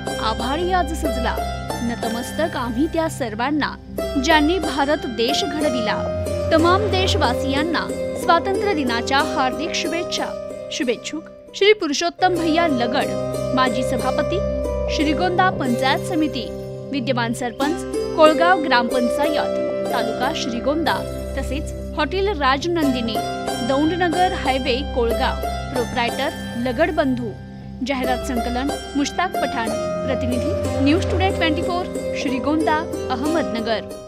आभारी आज सजला। नतमस्तक आम्ही त्या सर्वांना ज्यांनी भारत देश घडविला। तमाम देशवासियांना स्वातंत्र्य दिनाच्या हार्दिक शुभेच्छा। शुभेच्छुक श्री पुरुषोत्तम भैया लगड, माजी सभापती, श्रीगोंदा पंचायत समिती, विद्यमान सरपंच, कोळगाव ग्रामपंचायत, तालुका श्रीगोंदा, तसेच hotel Rajnandini, Daundnagar highway Kolgaon, proprietor Lagad बंधू। जाहिरात संकलन मुश्ताक पठाण, प्रतिनिधी न्यूज टुडे 24 श्रीगोंदा, अहमदनगर।